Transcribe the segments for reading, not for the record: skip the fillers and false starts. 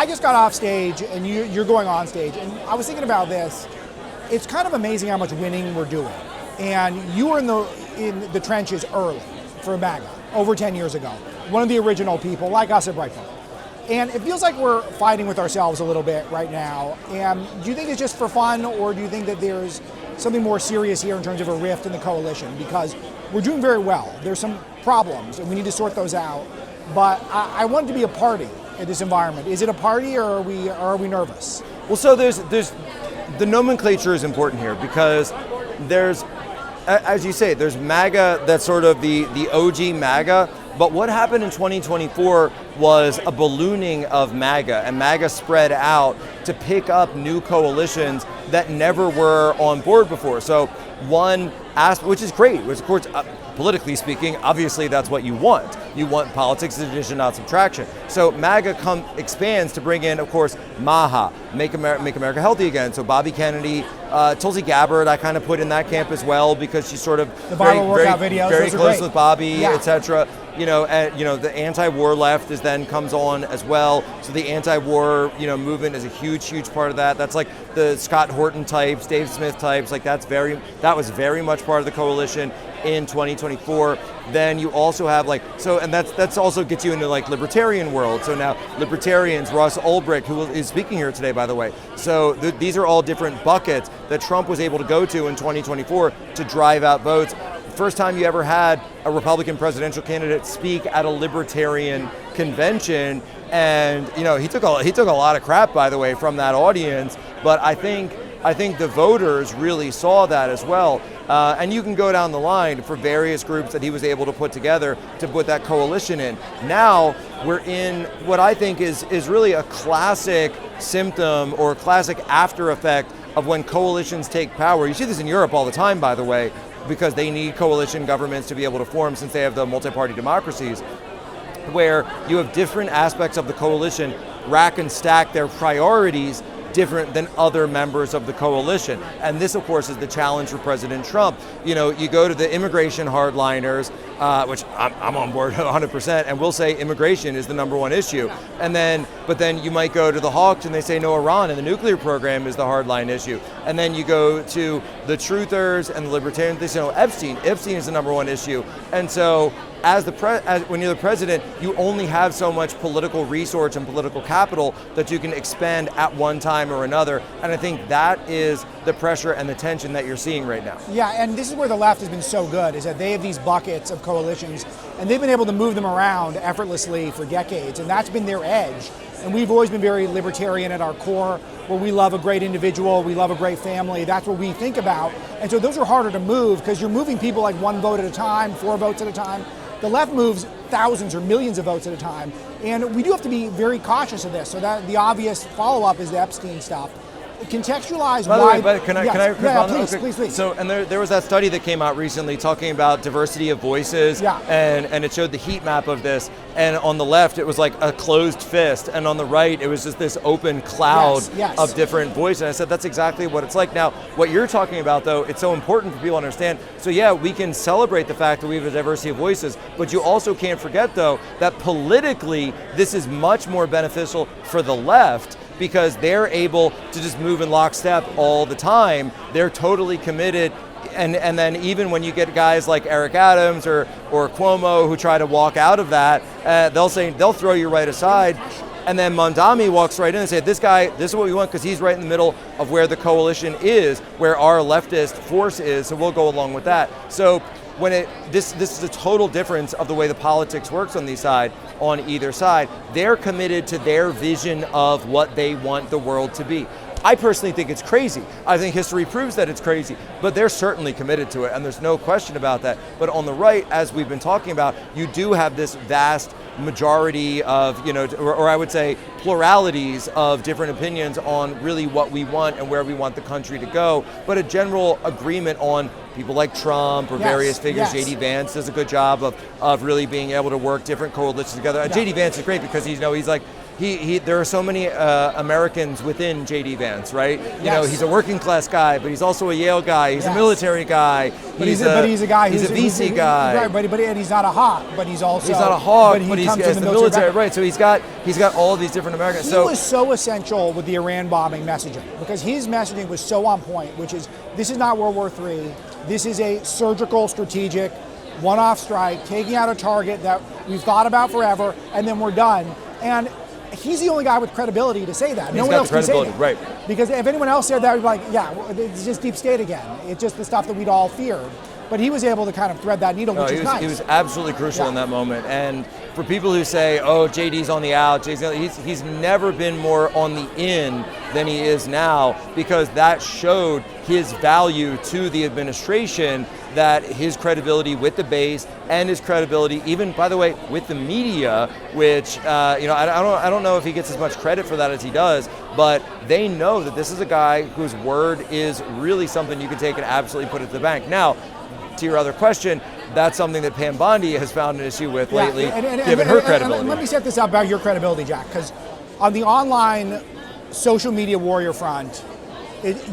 I just got off stage, and you're going on stage, and I was thinking about this. It's kind of amazing how much winning we're doing. And you were in the trenches early for MAGA, over 10 years ago. One of the original people, like us at Breitbart. And it feels like we're fighting with ourselves a little bit right now. And do you think it's just for fun, or do you think that there's something more serious here in terms of a rift in the coalition? Because we're doing very well. There's some problems, and we need to sort those out. But I want it to be a party in this environment. Is it a party, or are we nervous? Well, so there's the nomenclature is important here, because there's, as you say, there's MAGA, that's sort of the OG MAGA. But what happened in 2024 was a ballooning of MAGA, and MAGA spread out to pick up new coalitions that never were on board before. So one aspect, which is great, which of course, politically speaking, obviously that's what you want. You want politics as addition, not subtraction. So MAGA expands to bring in, of course, MAHA, Make America Healthy Again. So Bobby Kennedy, Tulsi Gabbard, I kind of put in that camp as well, because she's sort of the viral workout videos, very close with Bobby, yeah, etc. The anti-war left then comes on as well. So the anti-war, movement is a huge part of that. That's like the Scott Horton types, Dave Smith types. Like that was very much part of the coalition in 2024. Then you also have and that's also gets you into libertarian world. So now libertarians, Ross Ulbricht, who is speaking here today, by the way. So these are all different buckets that Trump was able to go to in 2024 to drive out votes. First time you ever had a Republican presidential candidate speak at a libertarian convention, and he took a lot of crap, by the way, from that audience. But I think the voters really saw that as well. And you can go down the line for various groups that he was able to put together to put that coalition in. Now we're in what I think is really a classic symptom or a classic after effect of when coalitions take power. You see this in Europe all the time, by the way, because they need coalition governments to be able to form, since they have the multi-party democracies, where you have different aspects of the coalition rack and stack their priorities different than other members of the coalition. And this, of course, is the challenge for President Trump. You go to the immigration hardliners, which I'm on board 100%, and we'll say immigration is the number one issue. But then you might go to the Hawks and they say no Iran, and the nuclear program is the hardline issue. And then you go to the truthers and the libertarians, they say no, Epstein is the number one issue. And so when you're the president, you only have so much political resource and political capital that you can expend at one time or another. And I think that is the pressure and the tension that you're seeing right now. Yeah, and this is where the left has been so good, is that they have these buckets of coalitions, and they've been able to move them around effortlessly for decades, and that's been their edge. And we've always been very libertarian at our core, where we love a great individual, we love a great family, that's what we think about. And so those are harder to move, because you're moving people like one vote at a time, 4 votes at a time. The left moves thousands or millions of votes at a time. And we do have to be very cautious of this. So that the obvious follow-up is the Epstein stuff. Contextualize why... By the way, can I please. So, and there was that study that came out recently talking about diversity of voices, and it showed the heat map of this, and on the left it was like a closed fist, and on the right it was just this open cloud of different voices. And I said that's exactly what it's like. Now, what you're talking about, though, it's so important for people to understand. So yeah, we can celebrate the fact that we have a diversity of voices, but you also can't forget, though, that politically this is much more beneficial for the left, because they're able to just move in lockstep all the time. They're totally committed. And then even when you get guys like Eric Adams or Cuomo who try to walk out of that, they'll throw you right aside. And then Mondami walks right in and says, this is what we want, because he's right in the middle of where the coalition is, where our leftist force is, so we'll go along with that. So this is a total difference of the way the politics works on either side. They're committed to their vision of what they want the world to be. I personally think it's crazy. I think history proves that it's crazy, but they're certainly committed to it, and there's no question about that. But on the right, as we've been talking about, you do have this vast majority of, or I would say pluralities of different opinions on really what we want and where we want the country to go, but a general agreement on people like Trump or various figures. J.D. Vance does a good job of really being able to work different coalitions together. And J.D. Vance is great because he's like, there are so many Americans within JD Vance, right? You know, Yes. he's a working class guy, but he's also a Yale guy. He's a Yes. military guy. But he's a guy He's who's a VC guy. Right, but and he's not a hawk, but he's also He's not a hawk, but he's comes the from military, background. right? So he's got all these different Americans. He was so essential with the Iran bombing messaging because his messaging was so on point, which is this is not World War III. This is a surgical, strategic, one-off strike, taking out a target that we've thought about forever, and then we're done. And he's the only guy with credibility to say that. No one else can say that. Right. Because if anyone else said that, we'd be like, yeah, it's just deep state again. It's just the stuff that we'd all feared. But he was able to kind of thread that needle, which is nice. He was absolutely crucial in that moment. And for people who say, oh, JD's on the out, he's never been more on the in than he is now, because that showed his value to the administration, that his credibility with the base and his credibility, even, by the way, with the media, which, I don't know if he gets as much credit for that as he does, but they know that this is a guy whose word is really something you can take and absolutely put it to the bank. Now, to your other question, that's something that Pam Bondi has found an issue with lately, given her credibility. And let me set this up about your credibility, Jack, because on the online social media warrior front,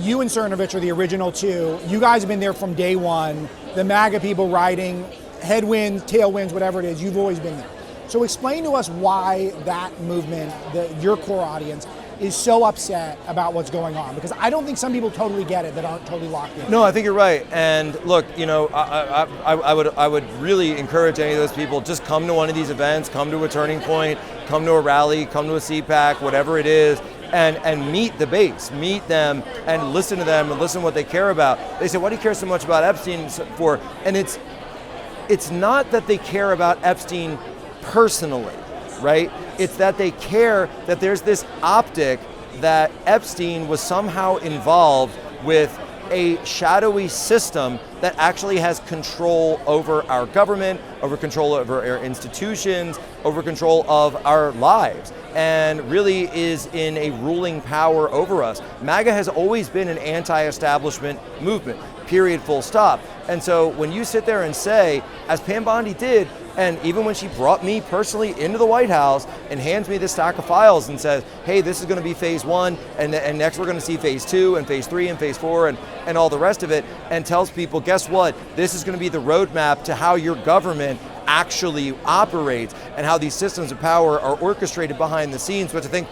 you and Cernovich are the original two. You guys have been there from day one. The MAGA people riding, headwinds, tailwinds, whatever it is, you've always been there. So explain to us why that movement, your core audience, is so upset about what's going on, because I don't think some people totally get it that aren't totally locked in. No, I think you're right. And look, I would really encourage any of those people, just come to one of these events, come to a Turning Point, come to a rally, come to a CPAC, whatever it is, and meet the base, meet them and listen to them and listen to what they care about. They say, why do you care so much about Epstein for? And it's not that they care about Epstein personally, right? It's that they care that there's this optic that Epstein was somehow involved with a shadowy system that actually has control over our government, over control over our institutions, over control of our lives, and really is in a ruling power over us. MAGA has always been an anti-establishment movement, period, full stop. And so when you sit there and say, as Pam Bondi did, and even when she brought me personally into the White House and hands me this stack of files and says, hey, this is going to be phase 1, and next we're going to see phase 2 and phase 3 and phase 4 and all the rest of it, and tells people, guess what, this is going to be the roadmap to how your government actually operates and how these systems of power are orchestrated behind the scenes, which I think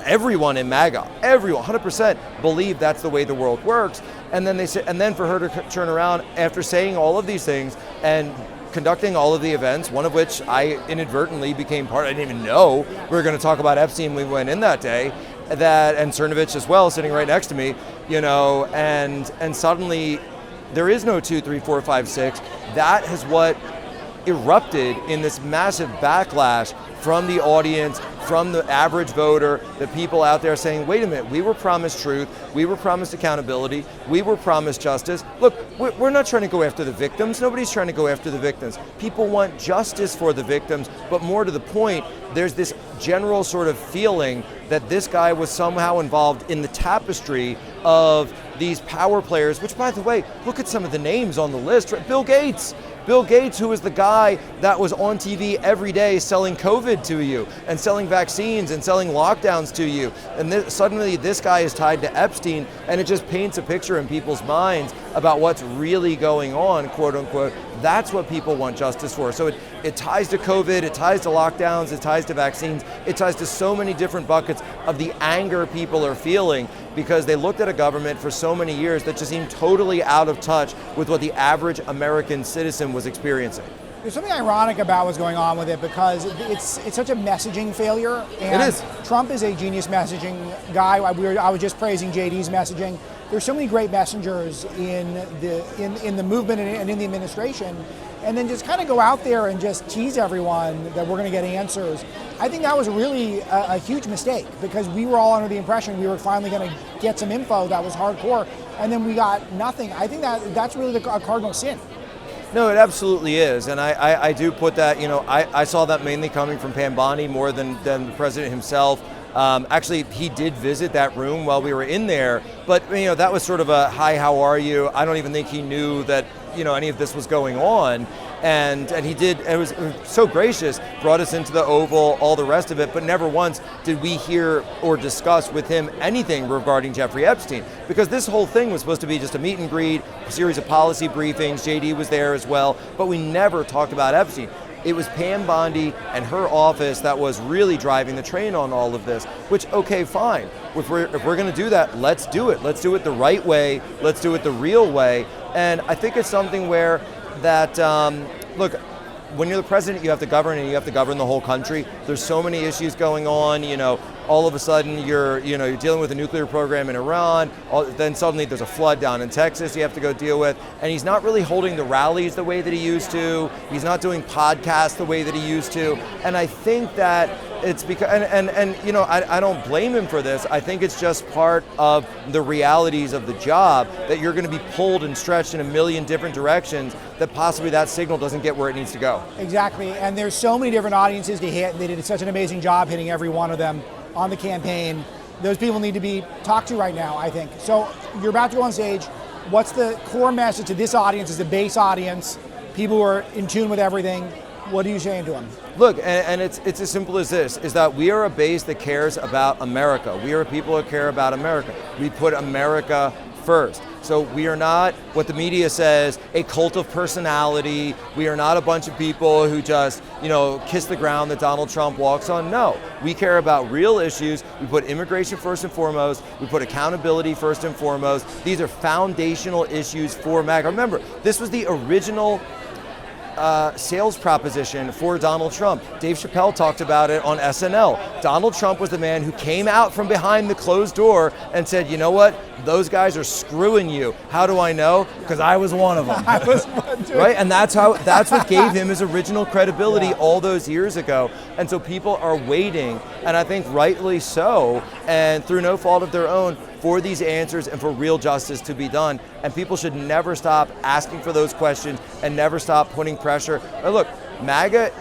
everyone in MAGA, everyone, 100% believe that's the way the world works. And then for her to turn around after saying all of these things and conducting all of the events, one of which I inadvertently became part. I didn't even know we were going to talk about Epstein when we went in that day, and Cernovich as well, sitting right next to me, and suddenly there is no 2, 3, 4, 5, 6. That is what erupted in this massive backlash from the audience, from the average voter, the people out there saying, wait a minute, we were promised truth, we were promised accountability, we were promised justice. Look, we're not trying to go after the victims. Nobody's trying to go after the victims. People want justice for the victims, but more to the point, there's this general sort of feeling that this guy was somehow involved in the tapestry of these power players, which, by the way, look at some of the names on the list. Right? Bill Gates, who was the guy that was on TV every day selling COVID to you and selling vaccines and selling lockdowns to you. And suddenly this guy is tied to Epstein, and it just paints a picture in people's minds about what's really going on, quote unquote. That's what people want justice for. So it ties to COVID, it ties to lockdowns, it ties to vaccines, it ties to so many different buckets of the anger people are feeling because they looked at a government for so many years that just seemed totally out of touch with what the average American citizen was experieing. There's something ironic about what's going on with it because it's such a messaging failure. And it is. Trump is a genius messaging guy. I was just praising JD's messaging. There's so many great messengers in the movement and in the administration, and then just kind of go out there and just tease everyone that we're going to get answers. I think that was really a huge mistake because we were all under the impression we were finally going to get some info that was hardcore, and then we got nothing. I think that's really a cardinal sin. No, it absolutely is, and I do put that, I saw that mainly coming from Pam Bondi more than the president himself. Actually, he did visit that room while we were in there, but that was sort of a, hi, how are you? I don't even think he knew that any of this was going on. And he did, it was so gracious, brought us into the Oval, all the rest of it, but never once did we hear or discuss with him anything regarding Jeffrey Epstein. Because this whole thing was supposed to be just a meet and greet, a series of policy briefings, JD was there as well, but we never talked about Epstein. It was Pam Bondi and her office that was really driving the train on all of this, which, okay, fine. If we're going to do that, let's do it. Let's do it the right way. Let's do it the real way. And I think it's something where that, look, when you're the president, you have to govern, and you have to govern the whole country. There's so many issues going on, all of a sudden you're dealing with a nuclear program in Iran, then suddenly there's a flood down in Texas you have to go deal with, and he's not really holding the rallies the way that he used to. He's not doing podcasts the way that he used to, and I think that it's because, I don't blame him for this. I think it's just part of the realities of the job that you're going to be pulled and stretched in a million different directions, that possibly that signal doesn't get where it needs to go. Exactly, and there's so many different audiences to hit, and they did such an amazing job hitting every one of them on the campaign. Those people need to be talked to right now, I think. So you're about to go on stage. What's the core message to this audience, as a base audience, people who are in tune with everything? What are you saying to them? Look, and it's as simple as this, is that we are a base that cares about America. We are people that care about America. We put America first. So we are not, what the media says, a cult of personality. We are not a bunch of people who just, kiss the ground that Donald Trump walks on. No, we care about real issues. We put immigration first and foremost. We put accountability first and foremost. These are foundational issues for MAGA. Remember, this was the original sales proposition for Donald Trump. Dave Chappelle talked about it on SNL. Donald Trump was the man who came out from behind the closed door and said, you know what? Those guys are screwing you. How do I know? Because I was one of them. I was one too. Right? And that's what gave him his original credibility all those years ago. And so people are waiting, and I think rightly so, and through no fault of their own, for these answers and for real justice to be done. And people should never stop asking for those questions and never stop putting pressure. And look, MAGA,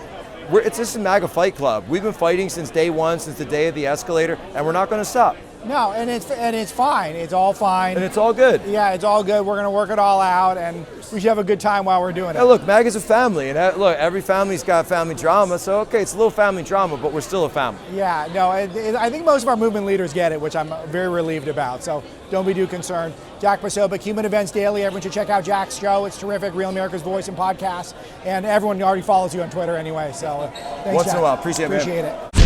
it's just a MAGA fight club. We've been fighting since day one, since the day of the escalator, and we're not going to stop. No, and it's fine. It's all fine. And it's all good. Yeah, it's all good. We're going to work it all out, and we should have a good time while we're doing it. Hey, look, MAGA's a family, and look, every family's got family drama, so okay, it's a little family drama, but we're still a family. Yeah, no, I think most of our movement leaders get it, which I'm very relieved about, so don't be too concerned. Jack Posobiec, Human Events Daily. Everyone should check out Jack's show. It's terrific, Real America's Voice and podcast, and everyone already follows you on Twitter anyway, so thanks, Once Jack. in a while, appreciate it, man. Appreciate it.